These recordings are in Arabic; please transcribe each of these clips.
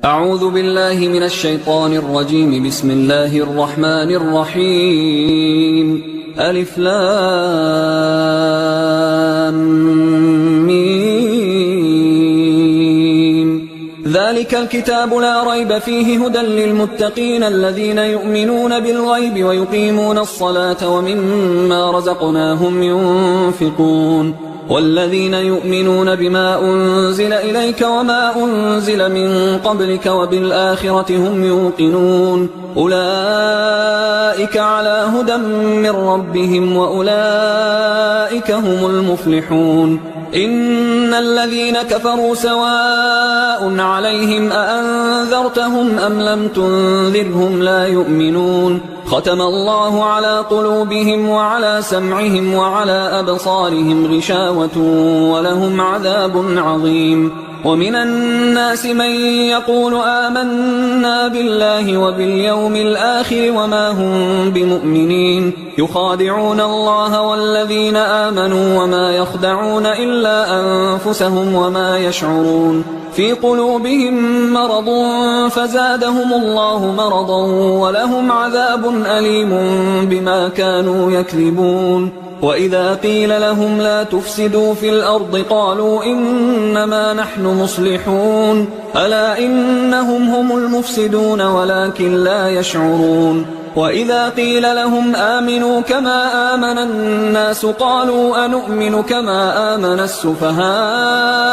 أعوذ بالله من الشيطان الرجيم. بسم الله الرحمن الرحيم. ألف لام ميم. ذلك الكتاب لا ريب فيه هدى للمتقين الذين يؤمنون بالغيب ويقيمون الصلاة ومما رزقناهم ينفقون والذين يؤمنون بما أنزل إليك وما أنزل من قبلك وبالآخرة هم يوقنون أولئك على هدى من ربهم وأولئك هم المفلحون. إن الذين كفروا سواء عليهم أأنذرتهم أم لم تنذرهم لا يؤمنون. ختم الله على قلوبهم وعلى سمعهم وعلى أبصارهم غشاوة ولهم عذاب عظيم. ومن الناس من يقول آمنا بالله وباليوم الآخر وما هم بمؤمنين يخادعون الله والذين آمنوا وما يخدعون إلا أنفسهم وما يشعرون. في قلوبهم مرض فزادهم الله مرضا ولهم عذاب أليم بما كانوا يكذبون. وإذا قيل لهم لا تفسدوا في الأرض قالوا إنما نحن مصلحون ألا إنهم هم المفسدون ولكن لا يشعرون. وإذا قيل لهم آمنوا كما آمن الناس قالوا أنؤمن كما آمن السفهاء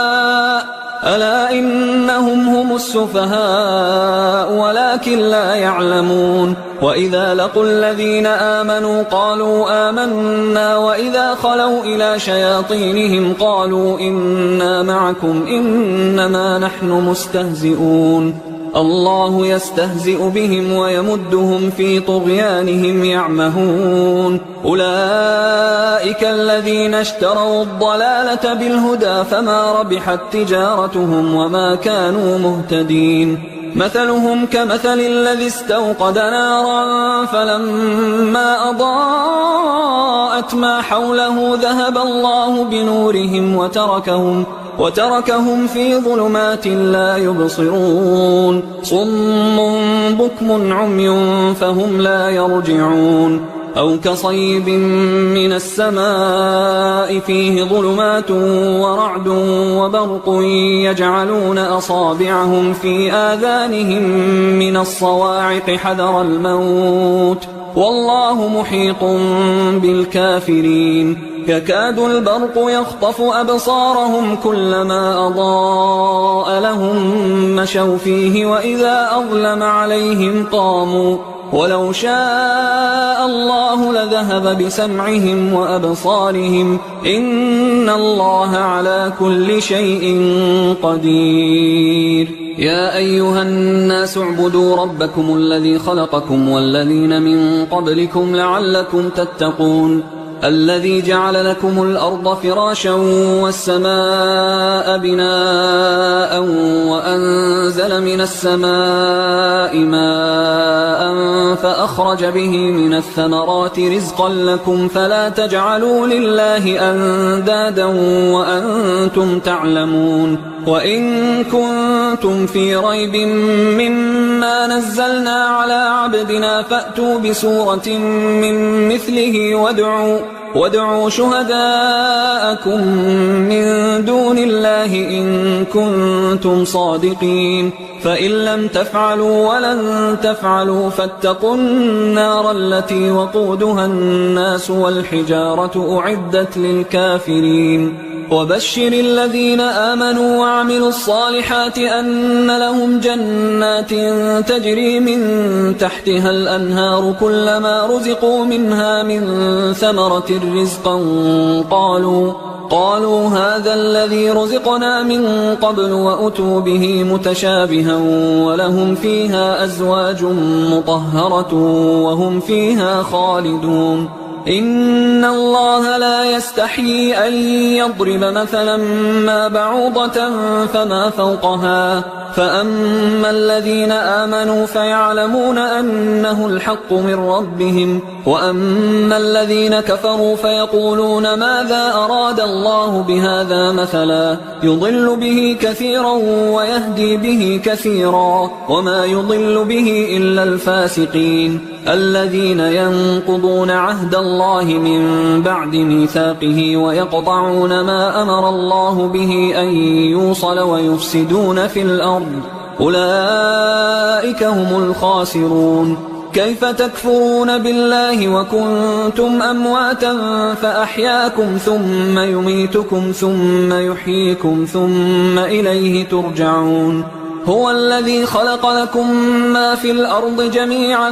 ألا إنهم هم السفهاء ولكن لا يعلمون. وإذا لقوا الذين آمنوا قالوا آمنا وإذا خلوا إلى شياطينهم قالوا إنا معكم إنما نحن مستهزئون. الله يستهزئ بهم ويمدهم في طغيانهم يعمهون. أولئك الذين اشتروا الضلالة بالهدى فما ربحت تجارتهم وما كانوا مهتدين. مثلهم كمثل الذي استوقد نارا فلما أضاءت ما حوله ذهب الله بنورهم وتركهم في ظلمات لا يبصرون. صم بكم عمي فهم لا يرجعون. أو كصيب من السماء فيه ظلمات ورعد وبرق يجعلون أصابعهم في آذانهم من الصواعق حذر الموت والله محيط بالكافرين. يكاد البرق يخطف أبصارهم كلما أضاء لهم مشوا فيه وإذا أظلم عليهم قاموا ولو شاء الله لذهب بسمعهم وأبصارهم إن الله على كل شيء قدير. يا أيها الناس اعبدوا ربكم الذي خلقكم والذين من قبلكم لعلكم تتقون. الذي جعل لكم الأرض فراشا والسماء بناء وأنزل من السماء ماء فأخرج به من الثمرات رزقا لكم فلا تجعلوا لله أندادا وأنتم تعلمون. وإن كنتم في ريب مما نزلنا على عبدنا فأتوا بسورة من مثله وادعوا شهداءكم من دون الله إن كنتم صادقين. فإن لم تفعلوا ولن تفعلوا فاتقوا النار التي وقودها الناس والحجارة أعدت للكافرين. وبشر الذين آمنوا وعملوا الصالحات أن لهم جنات تجري من تحتها الأنهار كلما رزقوا منها من ثمرة رزقا قالوا هذا الذي رزقنا من قبل وأتوا به متشابها ولهم فيها أزواج مطهرة وهم فيها خالدون. إن الله لا يستحيي أن يضرب مثلا ما بعوضة فما فوقها فأما الذين آمنوا فيعلمون أنه الحق من ربهم وأما الذين كفروا فيقولون ماذا أراد الله بهذا مثلا يضل به كثيرا ويهدي به كثيرا وما يضل به إلا الفاسقين الذين ينقضون عهد الله من بعد ميثاقه ويقطعون ما أمر الله به أن يوصل ويفسدون في الأرض أولئك هم الخاسرون كيف تكفرون بالله وكنتم أمواتا فأحياكم ثم يميتكم ثم يحييكم ثم إليه ترجعون هو الذي خلق لكم ما في الأرض جميعا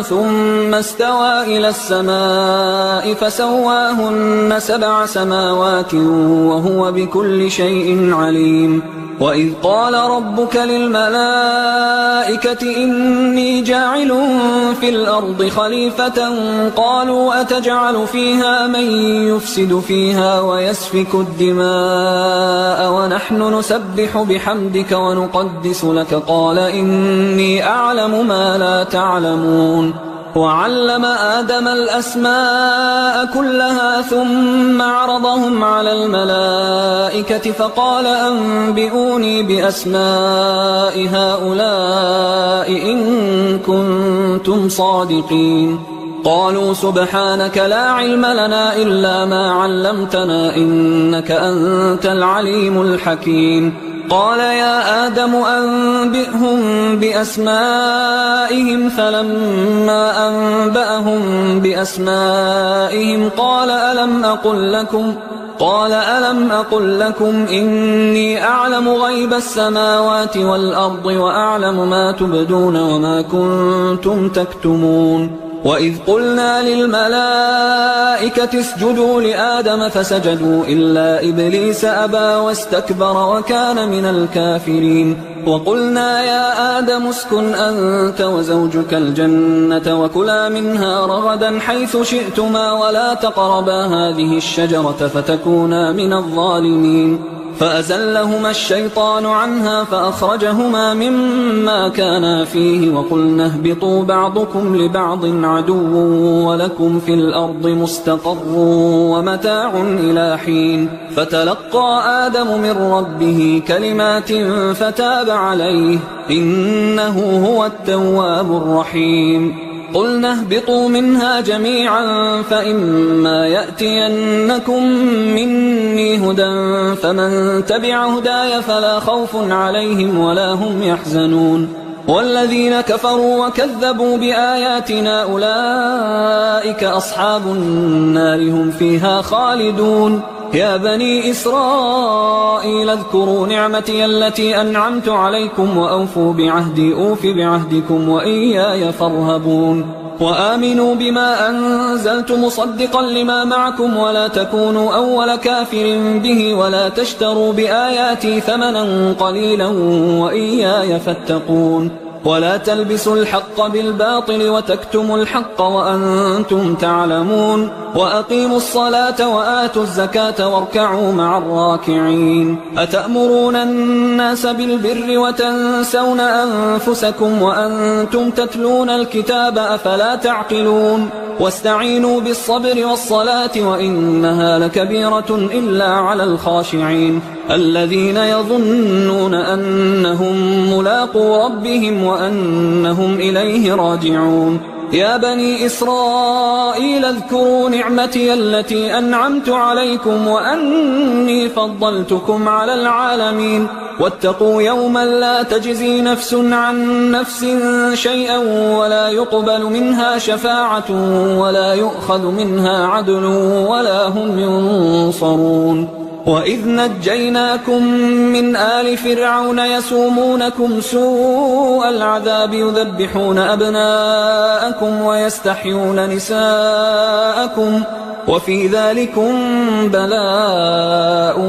ثم استوى إلى السماء فسواهن 7 سماوات وهو بكل شيء عليم وإذ قال ربك للملائكة إني جاعل في الأرض خليفة قالوا أتجعل فيها من يفسد فيها ويسفك الدماء ونحن نسبح بحمدك ونقدس لك قال إني أعلم ما لا تعلمون وعلم آدم الأسماء كلها ثم عرضهم على الملائكة فقال أنبئوني بأسماء هؤلاء إن كنتم صادقين قالوا سبحانك لا علم لنا إلا ما علمتنا إنك أنت العليم الحكيم قال يا آدم أنبئهم بأسمائهم فلما أنبأهم بأسمائهم قال ألم أقل لكم إني أعلم غيب السماوات والأرض وأعلم ما تبدون وما كنتم تكتمون وإذ قلنا للملائكة اسجدوا لآدم فسجدوا إلا إبليس أبى واستكبر وكان من الكافرين وقلنا يا آدم اسكن أنت وزوجك الجنة وكلا منها رغدا حيث شئتما ولا تقربا هذه الشجرة فتكونا من الظالمين فأزلهما الشيطان عنها فأخرجهما مما كانا فيه وقلنا اهبطوا بعضكم لبعض عدو ولكم في الأرض مستقر ومتاع إلى حين فتلقى آدم من ربه كلمات فتاب عليه إنه هو التواب الرحيم قلنا اهبطوا منها جميعا فإما يأتينكم مني هدى فمن تبع هداي فلا خوف عليهم ولا هم يحزنون والذين كفروا وكذبوا بآياتنا أولئك أصحاب النار هم فيها خالدون يا بني إسرائيل اذكروا نعمتي التي أنعمت عليكم وأوفوا بعهدي أوف بعهدكم وإياي فارهبون وآمنوا بما أنزلت مصدقا لما معكم ولا تكونوا أول كافر به ولا تشتروا بآياتي ثمنا قليلا وإياي فاتقون ولا تلبسوا الحق بالباطل وتكتموا الحق وأنتم تعلمون وأقيموا الصلاة وآتوا الزكاة واركعوا مع الراكعين أتأمرون الناس بالبر وتنسون أنفسكم وأنتم تتلون الكتاب أفلا تعقلون واستعينوا بالصبر والصلاة وإنها لكبيرة إلا على الخاشعين الذين يظنون أنهم ملاقو ربهم وأنهم إليه راجعون يا بني إسرائيل اذكروا نعمتي التي أنعمت عليكم وأني فضلتكم على العالمين واتقوا يوما لا تجزي نفس عن نفس شيئا ولا يقبل منها شفاعة ولا يؤخذ منها عدل ولا هم ينصرون وإذ نجيناكم من آل فرعون يسومونكم سوء العذاب يذبحون أبناءكم ويستحيون نساءكم وفي ذلكم بلاء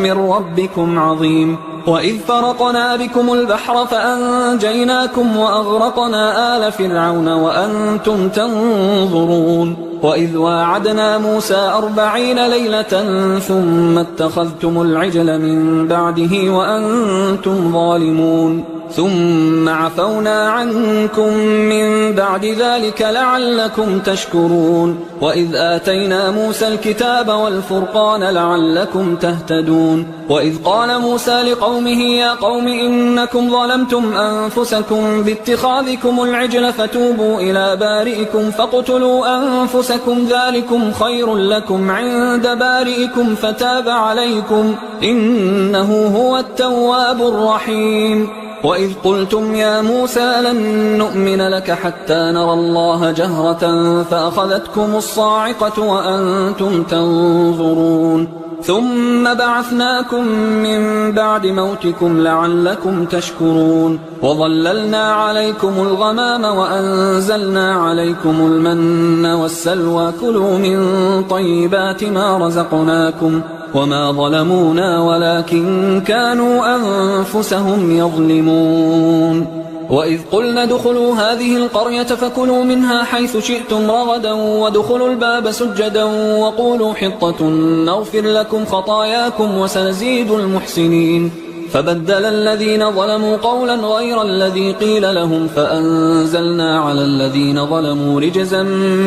من ربكم عظيم وإذ فرقنا بكم البحر فأنجيناكم وأغرقنا آل فرعون وأنتم تنظرون وإذ واعدنا موسى 40 ليلة ثم اتخذتم العجل من بعده وأنتم ظالمون ثم عفونا عنكم من بعد ذلك لعلكم تشكرون وإذ آتينا موسى الكتاب والفرقان لعلكم تهتدون وإذ قال موسى لقومه يا قوم إنكم ظلمتم أنفسكم باتخاذكم العجل فتوبوا إلى بارئكم فاقتلوا أنفسكم ذلكم خير لكم عند بارئكم فتاب عليكم إنه هو التواب الرحيم وإذ قلتم يا موسى لن نؤمن لك حتى نرى الله جهرة فأخذتكم الصاعقة وأنتم تنظرون ثم بعثناكم من بعد موتكم لعلكم تشكرون وظللنا عليكم الغمام وأنزلنا عليكم المن والسلوى كلوا من طيبات ما رزقناكم وما ظلمونا ولكن كانوا أنفسهم يظلمون وإذ قلنا ادخلوا هذه القرية فكلوا منها حيث شئتم رغدا وادخلوا الباب سجدا وقولوا حطة نغفر لكم خطاياكم وسنزيد المحسنين فبدل الذين ظلموا قولا غير الذي قيل لهم فأنزلنا على الذين ظلموا رجزا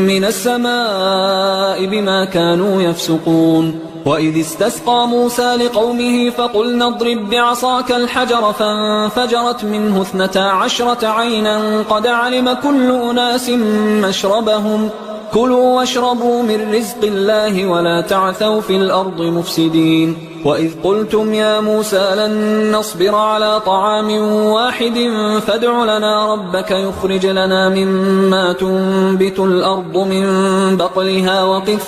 من السماء بما كانوا يفسقون وإذ استسقى موسى لقومه فقلنا اضرب بعصاك الحجر فانفجرت منه 12 عينا قد علم كل أناس مشربهم كلوا واشربوا من رزق الله ولا تعثوا في الأرض مفسدين وإذ قلتم يا موسى لن نصبر على طعام واحد فادع لنا ربك يخرج لنا مما تنبت الأرض من بقلها وقثائها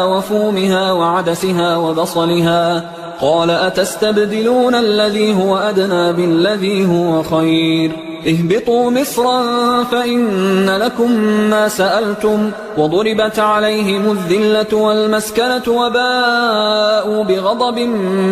وفومها وعدسها وبصلها قال أتستبدلون الذي هو أدنى بالذي هو خير اهبطوا مصرا فإن لكم ما سألتم وضربت عليهم الذلة والمسكنة وباءوا بغضب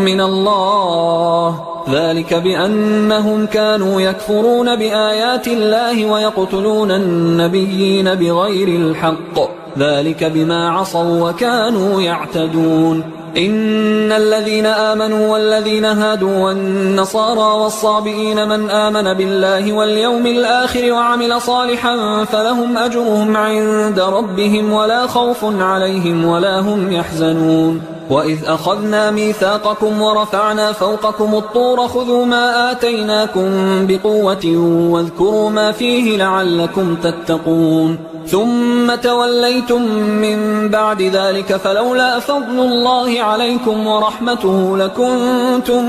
من الله ذلك بأنهم كانوا يكفرون بآيات الله ويقتلون النبيين بغير الحق ذلك بما عصوا وكانوا يعتدون إن الذين آمنوا والذين هادوا والنصارى والصابئين من آمن بالله واليوم الآخر وعمل صالحا فلهم أجرهم عند ربهم ولا خوف عليهم ولا هم يحزنون وإذ أخذنا ميثاقكم ورفعنا فوقكم الطور خذوا ما آتيناكم بقوة واذكروا ما فيه لعلكم تتقون ثم توليتم من بعد ذلك فلولا فضل الله عليكم ورحمته لكنتم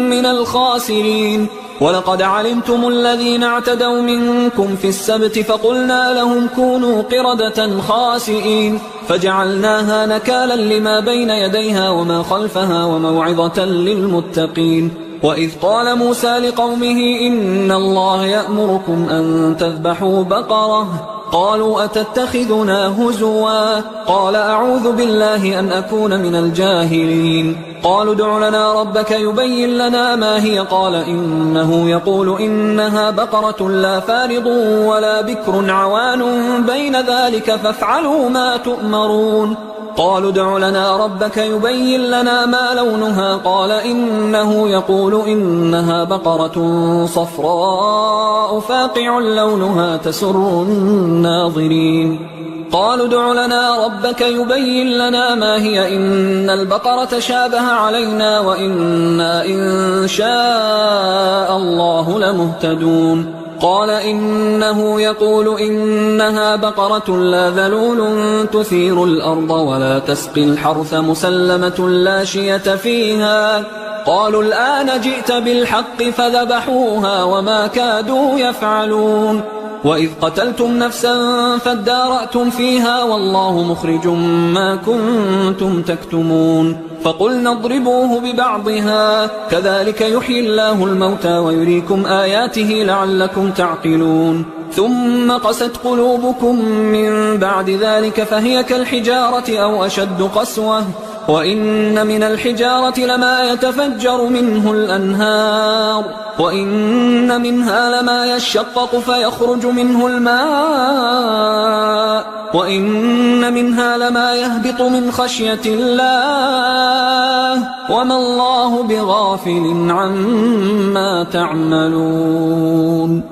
من الخاسرين ولقد علمتم الذين اعتدوا منكم في السبت فقلنا لهم كونوا قردة خاسئين فجعلناها نكالا لما بين يديها وما خلفها وموعظة للمتقين وإذ قال موسى لقومه إن الله يأمركم أن تذبحوا بقرة قالوا أتتخذنا هزوا قال أعوذ بالله أن أكون من الجاهلين قالوا ادع لنا ربك يبين لنا ما هي قال إنه يقول إنها بقرة لا فارض ولا بكر عوان بين ذلك فافعلوا ما تؤمرون قالوا ادع لنا ربك يبين لنا ما لونها قال إنه يقول إنها بقرة صفراء فاقع لونها تسر الناظرين قالوا ادع لنا ربك يبين لنا ما هي إن البقرة شابه علينا وإنا إن شاء الله لمهتدون قال إنه يقول إنها بقرة لا ذلول تثير الأرض ولا تسقي الحرث مسلمة لا شية فيها قالوا الآن جئت بالحق فذبحوها وما كادوا يفعلون وإذ قتلتم نفسا فادارأتم فيها والله مخرج ما كنتم تكتمون فقلنا اضربوه ببعضها كذلك يحيي الله الموتى ويريكم آياته لعلكم تعقلون ثم قست قلوبكم من بعد ذلك فهي كالحجارة أو أشد قسوة وإن من الحجارة لما يتفجر منه الأنهار وإن منها لما يشقق فيخرج منه الماء وإن منها لما يهبط من خشية الله وما الله بغافل عما تعملون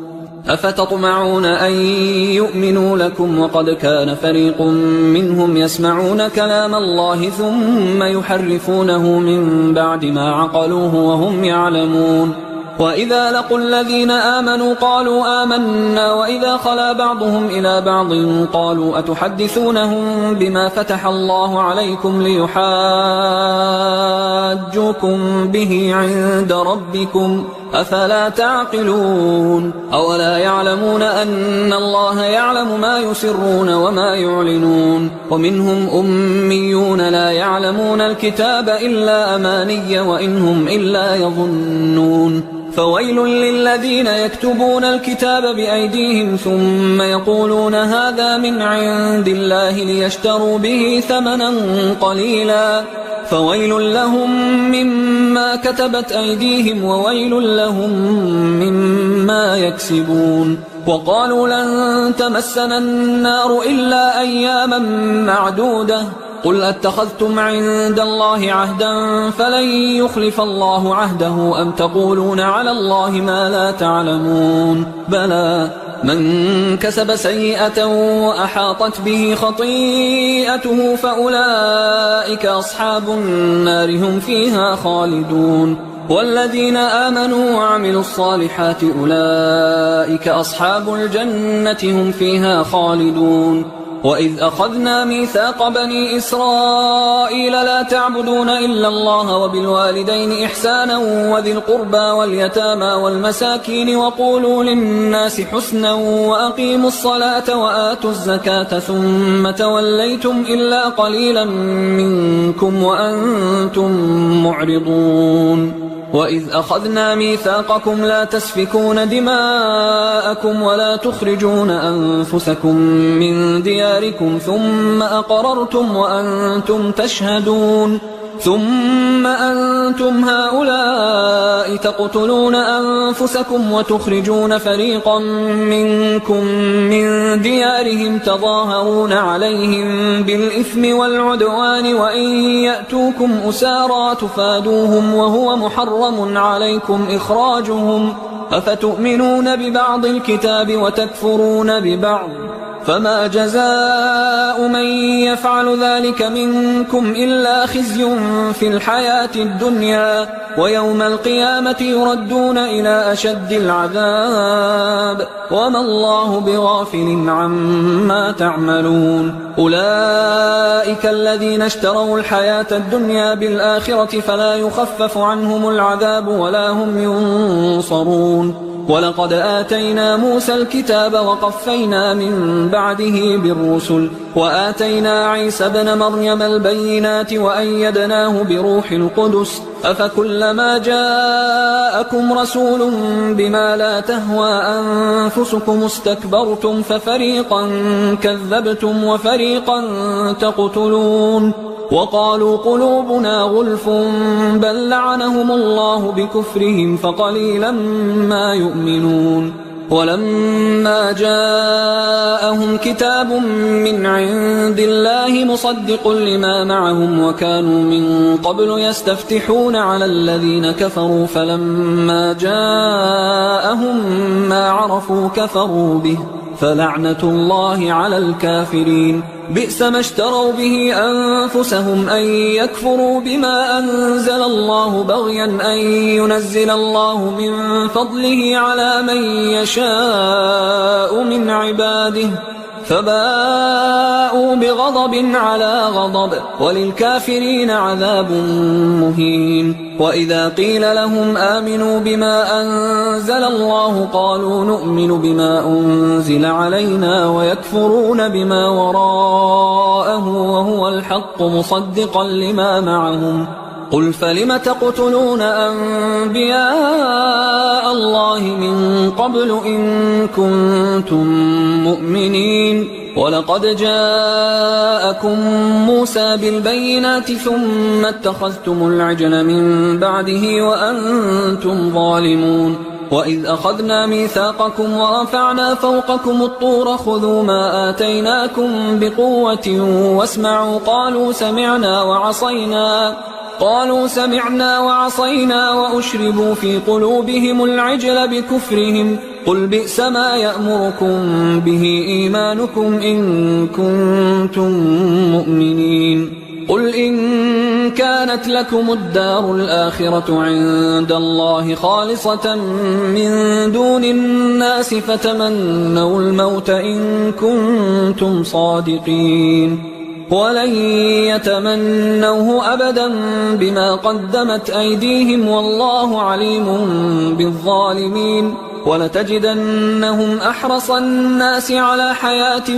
أفتطمعون أن يؤمنوا لكم وقد كان فريق منهم يسمعون كلام الله ثم يحرفونه من بعد ما عقلوه وهم يعلمون وإذا لقوا الذين آمنوا قالوا آمنا وإذا خلا بعضهم إلى بعض قالوا أتحدثونهم بما فتح الله عليكم ليحاجوكم به عند ربكم أفلا تعقلون أولا يعلمون أن الله يعلم ما يسرون وما يعلنون ومنهم أميون لا يعلمون الكتاب إلا أماني وإنهم إلا يظنون فويل للذين يكتبون الكتاب بأيديهم ثم يقولون هذا من عند الله ليشتروا به ثمنا قليلا فويل لهم مما كتبت أيديهم وويل لهم مما يكسبون وقالوا لن تمسنا النار إلا أياما معدودة قل أتخذتم عند الله عهدا فلن يخلف الله عهده أم تقولون على الله ما لا تعلمون بلى من كسب سيئة وأحاطت به خطيئته فأولئك أصحاب النار هم فيها خالدون والذين آمنوا وعملوا الصالحات أولئك أصحاب الجنة هم فيها خالدون وإذ أخذنا ميثاق بني إسرائيل لا تعبدون إلا الله وبالوالدين إحسانا وذي القربى واليتامى والمساكين وقولوا للناس حسنا وأقيموا الصلاة وآتوا الزكاة ثم توليتم إلا قليلا منكم وأنتم معرضون وإذ أخذنا ميثاقكم لا تسفكون دماءكم ولا تخرجون أنفسكم من دياركم ثم أقررتم وأنتم تشهدون ثم أنتم هؤلاء تقتلون أنفسكم وتخرجون فريقا منكم من ديارهم تظاهرون عليهم بالإثم والعدوان وإن يأتوكم أسارى تفادوهم وهو محرم عليكم إخراجهم أفتؤمنون ببعض الكتاب وتكفرون ببعض فما جزاء من يفعل ذلك منكم إلا خزي في الحياة الدنيا ويوم القيامة يردون إلى أشد العذاب وما الله بغافل عما تعملون أولئك الذين اشتروا الحياة الدنيا بالآخرة فلا يخفف عنهم العذاب ولا هم ينصرون ولقد آتينا موسى الكتاب وقفينا من بعده بالرسل وآتينا عيسى ابن مريم البينات وأيدناه بروح القدس أفكلما جاءكم رسول بما لا تهوى أنفسكم استكبرتم ففريقا كذبتم وفريقا تقتلون وقالوا قلوبنا غلف بل لعنهم الله بكفرهم فقليلا ما يؤمنون ولما جاءهم كتاب من عند الله مصدق لما معهم وكانوا من قبل يستفتحون على الذين كفروا فلما جاءهم ما عرفوا كفروا به فلعنة الله على الكافرين بئس ما اشتروا به أنفسهم أن يكفروا بما أنزل الله بغيا أن ينزل الله من فضله على من يشاء من عباده فباءوا بغضب على غضب وللكافرين عذاب مهين وإذا قيل لهم آمنوا بما أنزل الله قالوا نؤمن بما أنزل علينا ويكفرون بما وراءه وهو الحق مصدقا لما معهم قل فلم تقتلون أنبياء الله من قبل إن كنتم مؤمنين ولقد جاءكم موسى بالبينات ثم اتخذتم العجل من بعده وأنتم ظالمون وإذ أخذنا ميثاقكم ورفعنا فوقكم الطور خذوا ما آتيناكم بقوة واسمعوا قالوا سمعنا وعصينا وأشربوا في قلوبهم العجل بكفرهم قل بئس ما يأمركم به إيمانكم إن كنتم مؤمنين قل إن كانت لكم الدار الآخرة عند الله خالصة من دون الناس فتمنوا الموت إن كنتم صادقين ولن يتمنوه أبدا بما قدمت أيديهم والله عليم بالظالمين ولتجدنهم أحرص الناس على حياة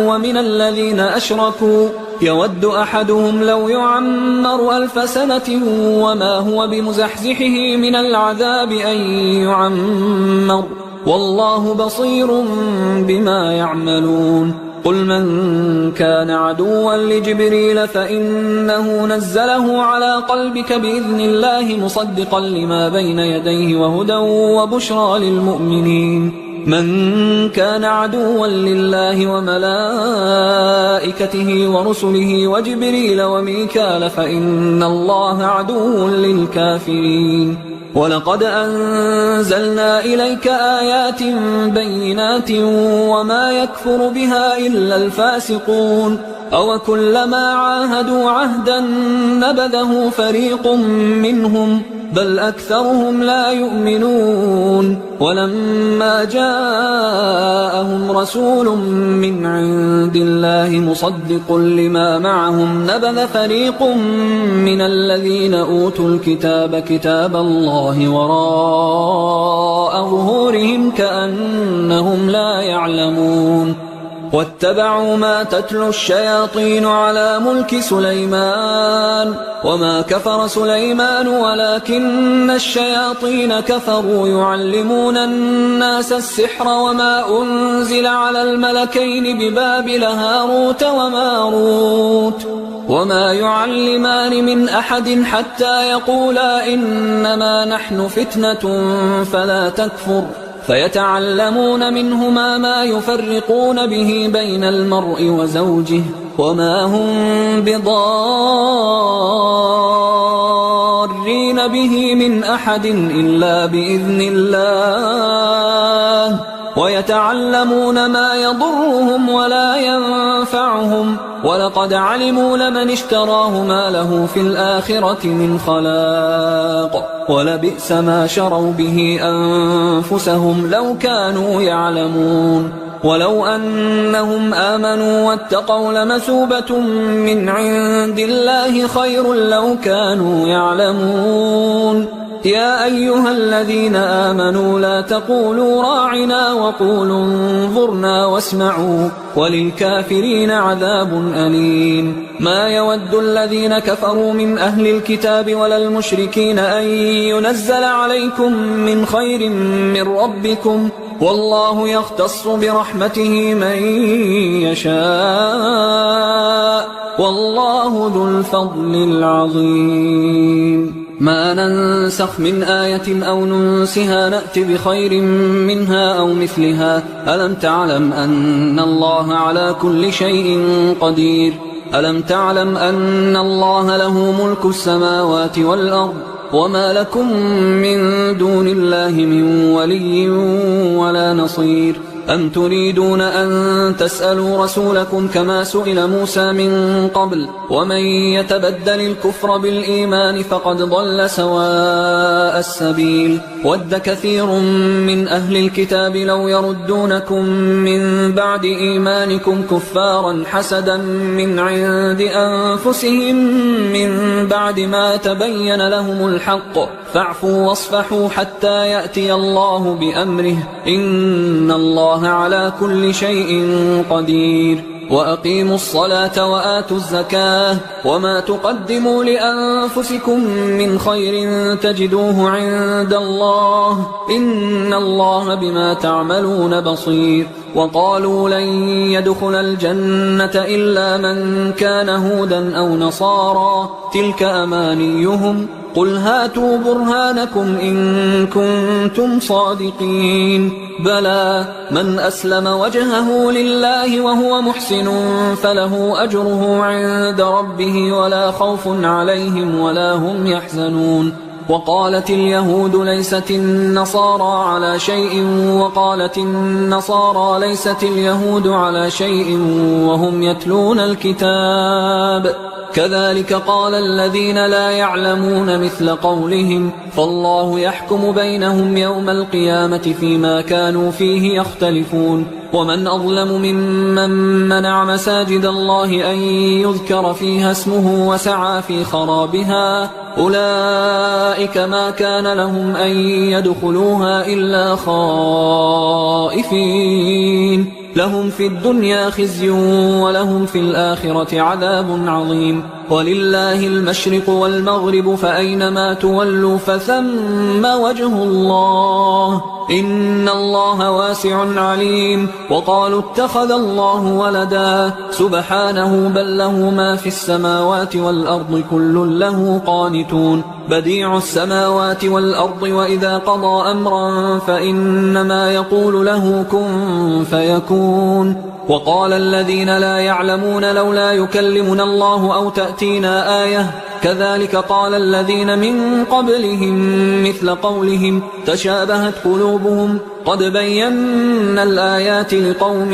ومن الذين أشركوا يود أحدهم لو يعمر 1000 سنة وما هو بمزحزحه من العذاب أن يعمر والله بصير بما يعملون قل من كان عدوا لجبريل فإنه نزله على قلبك بإذن الله مصدقا لما بين يديه وهدى وبشرى للمؤمنين من كان عدوا لله وملائكته ورسله وجبريل وميكال فإن الله عدو للكافرين ولقد أنزلنا إليك آيات بينات وما يكفر بها إلا الفاسقون أوكلما عاهدوا عهدا نبذه فريق منهم بل أكثرهم لا يؤمنون ولما جاءهم رسول من عند الله مصدق لما معهم نبذ فريق من الذين أوتوا الكتاب كتاب الله وراء ظهورهم كأنهم لا يعلمون واتبعوا ما تتلو الشياطين على ملك سليمان وما كفر سليمان ولكن الشياطين كفروا يعلمون الناس السحر وما أنزل على الملكين ببابل هاروت وماروت وما يعلمان من أحد حتى يقولا إنما نحن فتنة فلا تكفر فيتعلمون منهما ما يفرقون به بين المرء وزوجه وما هم بضارين به من أحد إلا بإذن الله ويتعلمون ما يضرهم ولا ينفعهم ولقد علموا لمن اشتراه ما له في الآخرة من خلاق ولبئس ما شروا به أنفسهم لو كانوا يعلمون ولو أنهم آمنوا واتقوا لمثوبة من عند الله خير لو كانوا يعلمون يا أيها الذين آمنوا لا تقولوا راعنا وقولوا انظرنا واسمعوا وللكافرين عذاب أليم ما يود الذين كفروا من أهل الكتاب ولا المشركين أن ينزل عليكم من خير من ربكم والله يختص برحمته من يشاء والله ذو الفضل العظيم ما ننسخ من آية أو ننسها نأت بخير منها أو مثلها ألم تعلم أن الله على كل شيء قدير ألم تعلم أن الله له ملك السماوات والأرض وما لكم من دون الله من ولي ولا نصير أم تريدون أن تسألوا رسولكم كما سئل موسى من قبل ومن يتبدل الكفر بالإيمان فقد ضل سواء السبيل ود كثير من أهل الكتاب لو يردونكم من بعد إيمانكم كفارا حسدا من عند أنفسهم من بعد ما تبين لهم الحق فاعفوا واصفحوا حتى يأتي الله بأمره إن الله على كل شيء قدير وأقيموا الصلاة وآتوا الزكاة وما تقدموا لأنفسكم من خير تجدوه عند الله إن الله بما تعملون بصير وقالوا لن يدخل الجنة إلا من كان هودا أو نصارى تلك أمانيهم قل هاتوا برهانكم إن كنتم صادقين بلى من أسلم وجهه لله وهو محسن فله أجره عند ربه ولا خوف عليهم ولا هم يحزنون وقالت اليهود ليست النصارى على شيء وقالت النصارى ليست اليهود على شيء وهم يتلون الكتاب كذلك قال الذين لا يعلمون مثل قولهم فالله يحكم بينهم يوم القيامة فيما كانوا فيه يختلفون ومن أظلم ممن منع مساجد الله أن يذكر فيها اسمه وسعى في خرابها أولئك ما كان لهم أن يدخلوها إلا خائفين لهم في الدنيا خزي ولهم في الآخرة عذاب عظيم ولله المشرق والمغرب فأينما تولوا فثم وجه الله إن الله واسع عليم وقالوا اتخذ الله ولدا سبحانه بل له ما في السماوات والأرض كل له قانتون بديع السماوات والأرض وإذا قضى أمرا فإنما يقول له كن فيكون وقال الذين لا يعلمون لولا يكلمنا الله أو تأتينا آية كذلك قال الذين من قبلهم مثل قولهم تشابهت قلوبهم قد بينا الآيات لقوم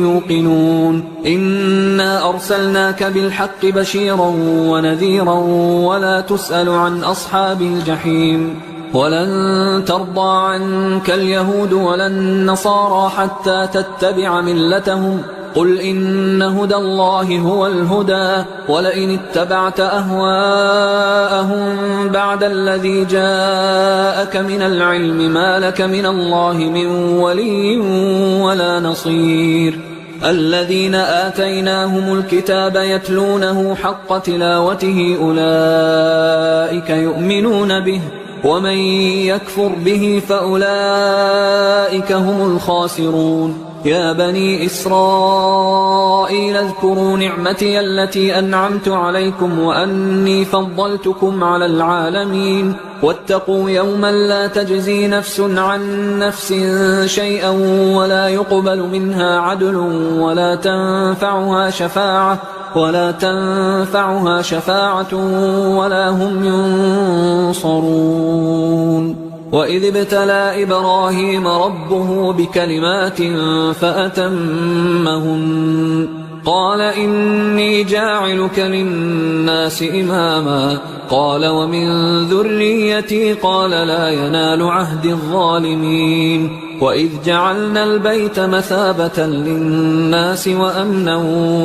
يوقنون إنا أرسلناك بالحق بشيرا ونذيرا ولا تسأل عن أصحاب الجحيم ولن ترضى عنك اليهود ولا النصارى حتى تتبع ملتهم قل إن هدى الله هو الهدى ولئن اتبعت أهواءهم بعد الذي جاءك من العلم ما لك من الله من ولي ولا نصير الذين آتيناهم الكتاب يتلونه حق تلاوته أولئك يؤمنون به ومن يكفر به فأولئك هم الخاسرون يا بني إسرائيل اذكروا نعمتي التي أنعمت عليكم وأني فضلتكم على العالمين واتقوا يوما لا تجزي نفس عن نفس شيئا ولا يقبل منها عدل ولا تنفعها شفاعة ولا هم ينصرون وإذ ابتلى إبراهيم ربه بكلمات فأتمهن قال إني جاعلك للناس إماما قال ومن ذريتي قال لا ينال عهد الظالمين وإذ جعلنا البيت مثابة للناس وأمنا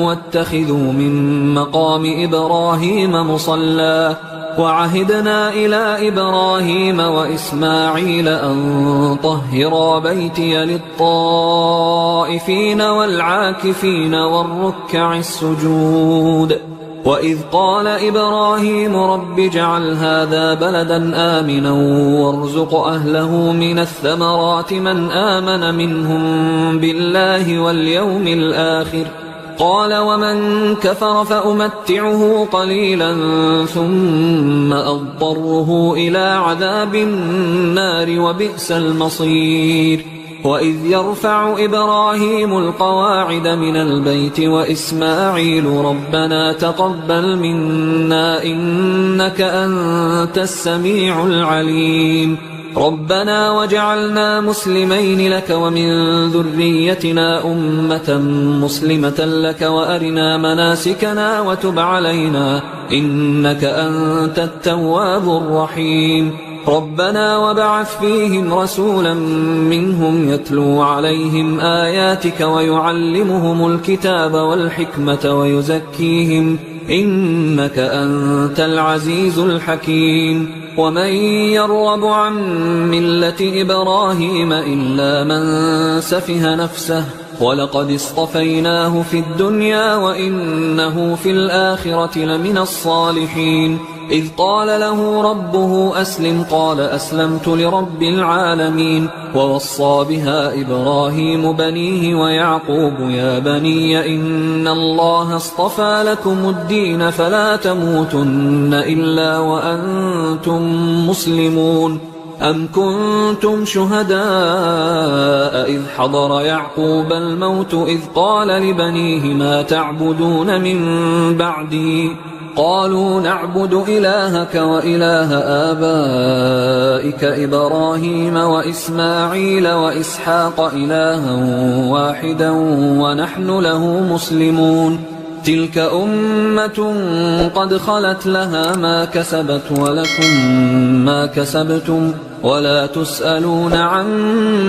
واتخذوا من مقام إبراهيم مصلى وعهدنا إلى إبراهيم وإسماعيل أن طهرا بيتي للطائفين والعاكفين والركع السجود وإذ قال إبراهيم رب اجعل هذا بلدا آمنا وارزق أهله من الثمرات من آمن منهم بالله واليوم الآخر قال ومن كفر فأمتعه قليلا ثم أضطره إلى عذاب النار وبئس المصير وإذ يرفع إبراهيم القواعد من البيت وإسماعيل ربنا تقبل منا إنك أنت السميع العليم ربنا وجعلنا مسلمين لك ومن ذريتنا أمة مسلمة لك وأرنا مناسكنا وتب علينا إنك أنت التواب الرحيم ربنا وابعث فيهم رسولا منهم يتلو عليهم آياتك ويعلمهم الكتاب والحكمة ويزكيهم إنك أنت العزيز الحكيم ومن يرغب عن ملة إبراهيم إلا من سفه نفسه ولقد اصطفيناه في الدنيا وإنه في الآخرة لمن الصالحين إذ قال له ربه أسلم قال أسلمت لرب العالمين. ووصى بها إبراهيم بنيه ويعقوب يا بني إن الله اصطفى لكم الدين فلا تموتن إلا وأنتم مسلمون. أم كنتم شهداء إذ حضر يعقوب الموت إذ قال لبنيه ما تعبدون من بعدي قالوا نعبد إلهك وإله آبائك إبراهيم وإسماعيل وإسحاق إلها واحدا ونحن له مسلمون. تلك أمة قد خلت لها ما كسبت ولكم ما كسبتم ولا تسألون عما